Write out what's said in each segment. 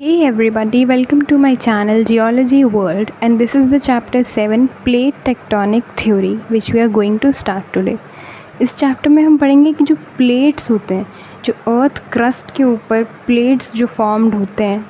Hey everybody, welcome to my channel Geology World, and this is the chapter 7 Plate Tectonic Theory which we are going to start today. इस chapter में हम पढ़ेंगे कि जो plates होते हैं, जो अर्थ क्रस्ट के ऊपर प्लेट्स जो फॉर्म्ड होते हैं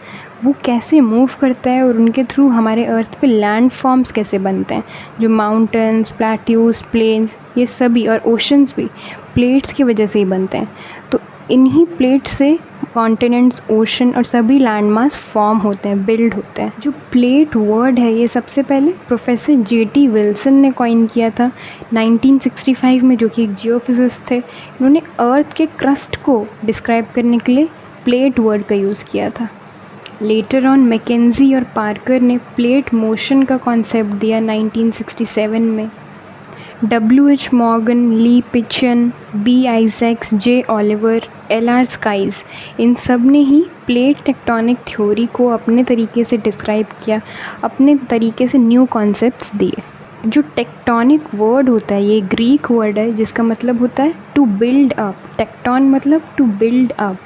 वो कैसे मूव करता है और उनके थ्रू हमारे अर्थ पे लैंड फॉर्म्स कैसे बनते हैं। जो माउंटेन्स, प्लेट्यूज, प्लेन्स, ये सभी और ओशंस भी प्लेट्स की वजह से ही बनते हैं। तो इन्हीं प्लेट्स से कॉन्टिनेंट्स, ओशन और सभी लैंडमास फॉर्म होते हैं, बिल्ड होते हैं। जो प्लेट वर्ड है ये सबसे पहले प्रोफेसर J.T. विल्सन ने कॉइन किया था 1965 में, जो कि एक जियोफिजिस्ट थे। इन्होंने अर्थ के क्रस्ट को डिस्क्राइब करने के लिए प्लेट वर्ड का यूज़ किया था। लेटर ऑन मैकेंजी और पार्कर ने प्लेट मोशन का कॉन्सेप्ट दिया 1967 में। W.H. मॉर्गन, ली पिचन, B. Isacks, J. Oliver, L.R. Sykes, इन सब ने ही प्लेट टेक्टोनिक थ्योरी को अपने तरीके से डिस्क्राइब किया, अपने तरीके से न्यू कॉन्सेप्ट्स दिए। जो टेक्टोनिक वर्ड होता है ये ग्रीक वर्ड है जिसका मतलब होता है टू बिल्ड अप। टेक्टोन मतलब टू बिल्ड अप।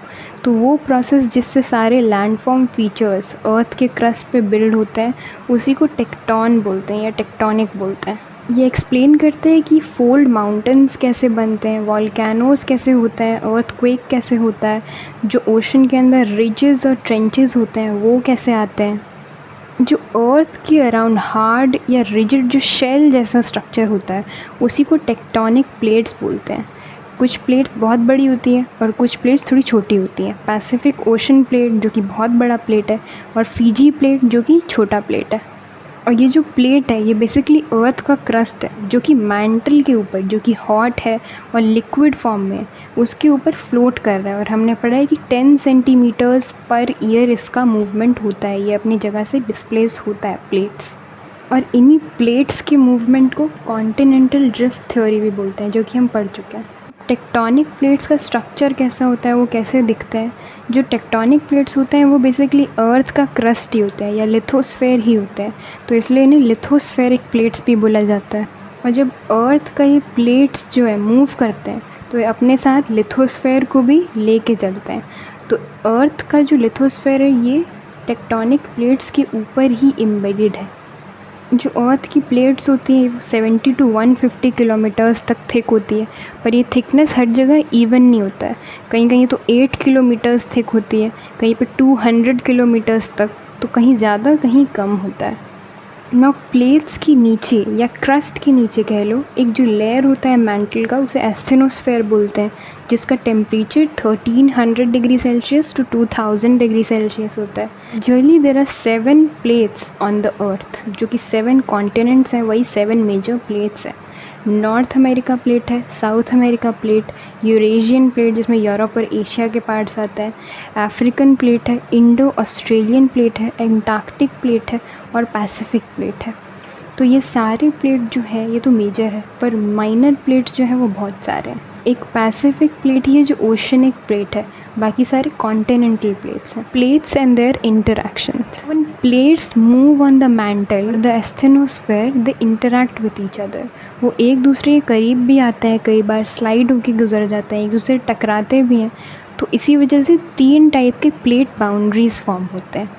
तो वो प्रोसेस जिससे सारे लैंडफॉर्म फीचर्स अर्थ के क्रस्ट पे बिल्ड होते हैं उसी को टेक्टोन बोलते हैं या टेक्टोनिक बोलते हैं। ये एक्सप्लेन करते हैं कि फोल्ड माउंटेन्स कैसे बनते हैं, वॉल्केनोज कैसे होता है, अर्थक्वेक कैसे होता है, जो ओशन के अंदर रिजेस और ट्रेंचेस होते हैं वो कैसे आते हैं, जो अर्थ के अराउंड हार्ड या रिजिड जो शेल जैसा स्ट्रक्चर होता है उसी को टेक्टोनिक प्लेट्स बोलते हैं। कुछ प्लेट्स बहुत बड़ी होती हैं और कुछ प्लेट्स थोड़ी छोटी होती हैं। पैसिफिक ओशन प्लेट जो कि बहुत बड़ा प्लेट है और फिजी प्लेट जो कि छोटा प्लेट है। और ये जो प्लेट है ये बेसिकली अर्थ का क्रस्ट है जो कि मैंटल के ऊपर, जो कि हॉट है और लिक्विड फॉर्म में है, उसके ऊपर फ्लोट कर रहा है। और हमने पढ़ा है कि 10 सेंटीमीटर्स पर ईयर इसका मूवमेंट होता है, ये अपनी जगह से डिस्प्लेस होता है प्लेट्स। और इन्हीं प्लेट्स के मूवमेंट को कॉन्टिनेंटल ड्रिफ्ट थ्योरी भी बोलते हैं, जो कि हम पढ़ चुके हैं। टेक्टोनिक प्लेट्स का स्ट्रक्चर कैसा होता है, वो कैसे दिखता है। जो टेक्टोनिक प्लेट्स होते हैं वो बेसिकली अर्थ का क्रस्ट ही होता है या लिथोस्फेयर ही होता है, तो इसलिए इन्हें लिथोस्फेरिक प्लेट्स भी बोला जाता है। और जब अर्थ का ये प्लेट्स जो है मूव करते हैं तो ये अपने साथ लिथोस्फेयर को भी लेके चलते हैं। तो अर्थ का जो लिथोस्फेयर है ये टेक्टोनिक प्लेट्स के ऊपर ही एम्बेडेड है। जो अर्थ की प्लेट्स होती हैं वो 70 to 150 किलोमीटर्स तक थिक होती है, पर ये थिकनेस हर जगह इवन नहीं होता है। कहीं कहीं तो 8 किलोमीटर्स थिक होती है, कहीं पे 200 किलोमीटर्स तक, तो कहीं ज़्यादा कहीं कम होता है। ना प्लेट्स के नीचे या क्रस्ट के नीचे कह लो एक जो लेयर होता है मैंटल का, उसे एस्थेनोस्फेयर बोलते हैं, जिसका temperature 1300 degree Celsius to 2000 degree Celsius होता है। Generally there are 7 plates on the earth, जो कि 7 कॉन्टिनेंट्स हैं, वही 7 मेजर प्लेट्स हैं। नॉर्थ अमेरिका प्लेट है, South America plate, Eurasian plate जिसमें यूरोप और एशिया के पार्ट्स आते हैं, अफ्रीकन प्लेट है, इंडो ऑस्ट्रेलियन प्लेट है, एंटार्क्टिक प्लेट है और पैसिफिक प्लेट है। तो ये सारे प्लेट जो है ये तो मेजर है, पर माइनर प्लेट्स जो है वो बहुत सारे हैं। एक पैसिफिक प्लेट ही है जो ओशनिक प्लेट है, बाकी सारे कॉन्टिनेंटल प्लेट्स हैं। Plates and their interactions. When plates move on the mantle, the asthenosphere, they interact with each other. वो एक दूसरे के करीब भी आते हैं, कई बार स्लाइड होके गुजर जाते हैं, एक दूसरे से टकराते भी हैं। तो इसी वजह से 3 टाइप के प्लेट बाउंड्रीज फॉर्म होते हैं।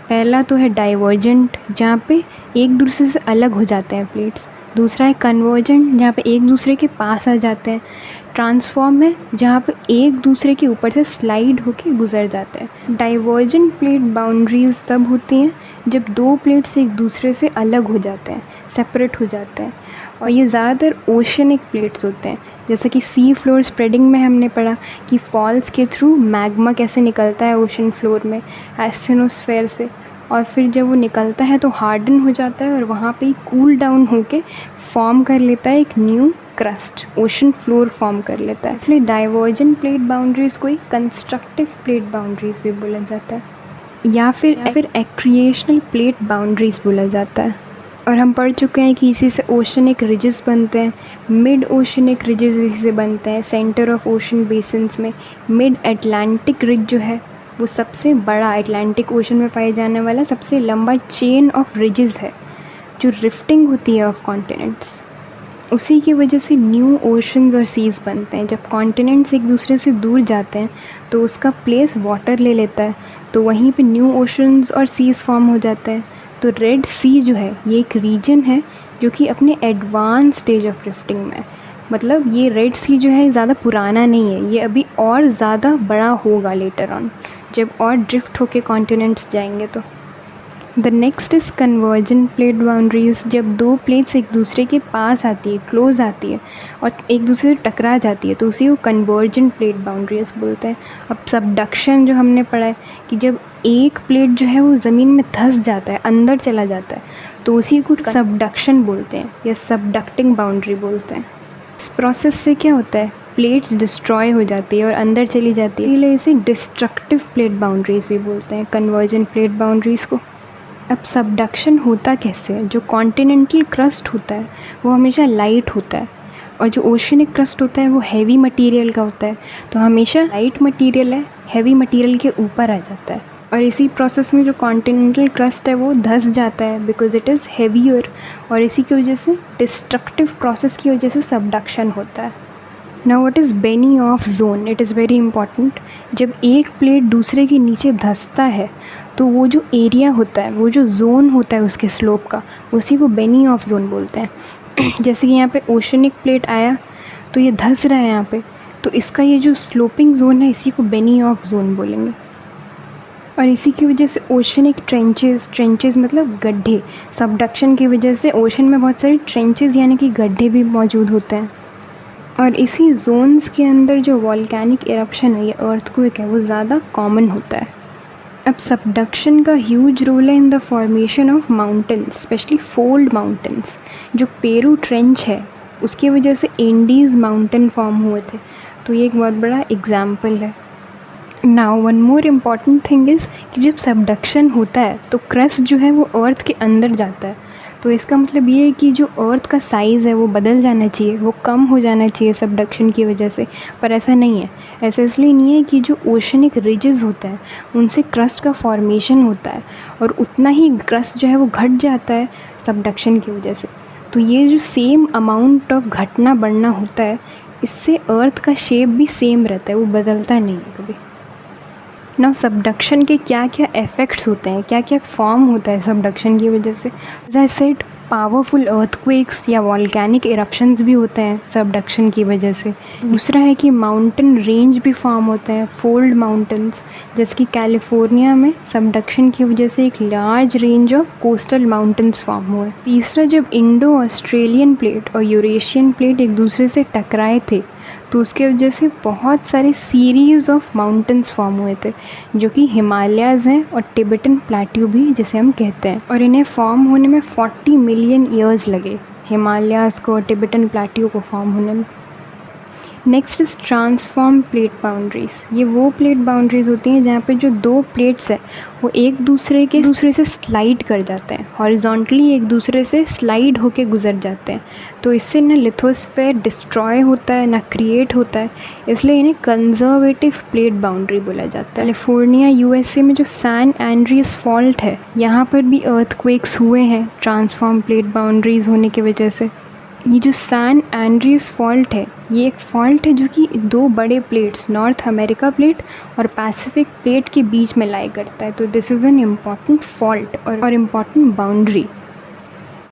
पहला तो है डाइवर्जेंट, जहाँ पे एक दूसरे से अलग हो जाते हैं प्लेट्स। दूसरा है कन्वर्जेंट, जहाँ पे एक दूसरे के पास आ जाते हैं। ट्रांसफॉर्म है, जहाँ पे एक दूसरे के ऊपर से स्लाइड होके गुजर जाते हैं। डाइवर्जेंट प्लेट बाउंड्रीज तब होती हैं जब 2 प्लेट से एक दूसरे से अलग हो जाते हैं, सेपरेट हो जाते हैं। और ये ज़्यादातर ओशनिक प्लेट्स होते हैं, जैसे कि सी फ्लोर स्प्रेडिंग में हमने पढ़ा कि फॉल्स के थ्रू मैग्मा कैसे निकलता है ओशन फ्लोर में एस्थेनोस्फेयर से, और फिर जब वो निकलता है तो हार्डन हो जाता है और वहाँ पे ही कूल डाउन होके फॉर्म कर लेता है एक new crust, ocean floor form कर लेता है। इसलिए डाइवर्जेंट प्लेट बाउंड्रीज़ को ही कंस्ट्रक्टिव प्लेट बाउंड्रीज़ भी बोला जाता है, या फिर एक्रिएशनल प्लेट बाउंड्रीज़ बोला जाता है। और हम पढ़ चुके हैं कि इसी से ओशनिक रिजेस बनते हैं, मिड ओशनिक रिजेस इसी से बनते हैं। सेंटर ऑफ ओशन बेसिन्स में मिड अटलांटिक रिज जो है वो सबसे बड़ा, अटलांटिक ओशन में पाए जाने वाला सबसे लंबा चेन ऑफ रिजेस है, जो रिफ्टिंग होती है ऑफ कॉन्टिनेंट्स। उसी की वजह से न्यू ओशंस और सीज़ बनते हैं। जब कॉन्टिनेंट्स एक दूसरे से दूर जाते हैं तो उसका प्लेस वाटर ले लेता है, तो वहीं पे न्यू ओशंस और सीज़ फॉर्म हो जाते हैं। तो रेड सी जो है ये एक रीजन है जो कि अपने एडवांस स्टेज ऑफ ड्रिफ्टिंग में है। मतलब ये रेड सी जो है ज़्यादा पुराना नहीं है, ये अभी और ज़्यादा बड़ा होगा लेटर ऑन, जब और ड्रिफ्ट होके कॉन्टिनेंट्स जाएंगे तो। The next is conversion plate boundaries. जब दो प्लेट्स एक दूसरे के पास आती है, क्लोज आती है और एक दूसरे से टकरा जाती है तो उसी को कन्वर्जन प्लेट बाउंड्रीज बोलते हैं। अब सबडक्शन जो हमने पढ़ा है कि जब एक प्लेट जो है वो ज़मीन में धंस जाता है, अंदर चला जाता है, तो उसी को सबडक्शन बोलते हैं या सबडक्टिंग बाउंड्री बोलते हैं। इस प्रोसेस से क्या होता है, प्लेट्स डिस्ट्रॉय हो जाती है और अंदर चली जाती है, इसलिए इसे डिस्ट्रक्टिव प्लेट बाउंड्रीज भी बोलते हैं, कन्वर्जन प्लेट बाउंड्रीज़ को। अब सबडक्शन होता कैसे है, जो कॉन्टिनेंट की क्रस्ट होता है वो हमेशा लाइट होता है और जो ओशनिक क्रस्ट होता है वो हैवी मटेरियल का होता है, तो हमेशा लाइट मटेरियल है हैवी मटेरियल के ऊपर आ जाता है। और इसी प्रोसेस में जो कॉन्टिनेंटल क्रस्ट है वो धंस जाता है बिकॉज इट इज़ हैवियर, और इसी की वजह से डिस्ट्रक्टिव प्रोसेस की वजह से सबडक्शन होता है। Now what is Benioff zone, it is very important. जब एक प्लेट दूसरे के नीचे धंसता है तो वो जो एरिया होता है, वो जो जोन होता है उसके स्लोप का, उसी को बेनी ऑफ जोन बोलते हैं। जैसे कि यहाँ पे ओशनिक प्लेट आया तो ये धंस रहा है यहाँ पे, तो इसका ये जो स्लोपिंग जोन है इसी को बेनी ऑफ जोन बोलेंगे। और इसी की वजह से ओशनिक ट्रेंचेस मतलब गड्ढे, सबडक्शन की वजह से ओशन में बहुत सारे ट्रेंचेस यानी कि गड्ढे भी मौजूद होते हैं। और इसी जोन्स के अंदर जो वॉल्केनिक इरप्शन है, ये अर्थक्वेक है, वो ज़्यादा कॉमन होता है। अब सबडक्शन का ह्यूज रोल है in the formation of mountains, specially fold mountains. जो पेरू ट्रेंच है उसकी वजह से एंडीज़ माउंटेन फॉर्म हुए थे, तो ये एक बहुत बड़ा एग्जाम्पल है। Now one more important thing is कि जब सबडक्शन होता है तो क्रस्ट जो है वो अर्थ के अंदर जाता है, तो इसका मतलब ये है कि जो अर्थ का साइज़ है वो बदल जाना चाहिए, वो कम हो जाना चाहिए सबडक्शन की वजह से, पर ऐसा नहीं है। ऐसा इसलिए नहीं है कि जो ओशनिक रिजेस होते हैं उनसे क्रस्ट का फॉर्मेशन होता है और उतना ही क्रस्ट जो है वो घट जाता है सबडक्शन की वजह से। तो ये जो सेम अमाउंट ऑफ घटना बढ़ना होता है, इससे अर्थ का शेप भी सेम रहता है, वो बदलता नहीं है कभी। नाउ सबडक्शन के क्या क्या इफ़ेक्ट्स होते हैं, क्या क्या फॉर्म होता है सबडक्शन की वजह से। As I said, powerful earthquakes या वॉल्केनिक इरप्शंस भी होते हैं सबडक्शन की वजह से। दूसरा है कि माउंटेन रेंज भी फॉर्म होते हैं, फोल्ड माउंटेन्स, जैसे कि कैलिफोर्निया में सबडक्शन की वजह से एक large range of coastal mountains form हुए। तीसरा, जब इंडो ऑस्ट्रेलियन प्लेट और यूरेशियन प्लेट एक दूसरे से टकराए थे तो उसके वजह से बहुत सारे सीरीज़ ऑफ माउंटेन्स फॉर्म हुए थे, जो कि हिमालयाज़ हैं और टिबेटन प्लेट्यू भी जिसे हम कहते हैं, और इन्हें फॉर्म होने में 40 मिलियन ईयर्स लगे, हिमालयाज़ को और टिबेटन प्लेट्यू को फॉर्म होने में। Next is transform plate boundaries. ये वो प्लेट बाउंड्रीज़ होती हैं जहाँ पे जो दो प्लेट्स हैं वो एक दूसरे से स्लाइड कर जाते हैं, हॉरिजॉन्टली एक दूसरे से स्लाइड होके गुजर जाते हैं, तो इससे ना लिथोस्फेयर डिस्ट्रॉय होता है ना क्रिएट होता है, इसलिए इन्हें कंजर्वेटिव प्लेट बाउंड्री बोला जाता है। कैलिफोर्निया यूएसए में जो सैन एंड्रियस फॉल्ट है, यहाँ पर भी अर्थक्वेक्स हुए हैं ट्रांसफॉर्म प्लेट बाउंड्रीज़ होने की वजह से। ये जो सैन एंड्रियस फॉल्ट है, ये एक फॉल्ट है जो कि दो बड़े प्लेट्स, नॉर्थ अमेरिका प्लेट और पैसिफिक प्लेट के बीच में लाई करता है, तो this is an important fault और इम्पॉर्टेंट बाउंड्री।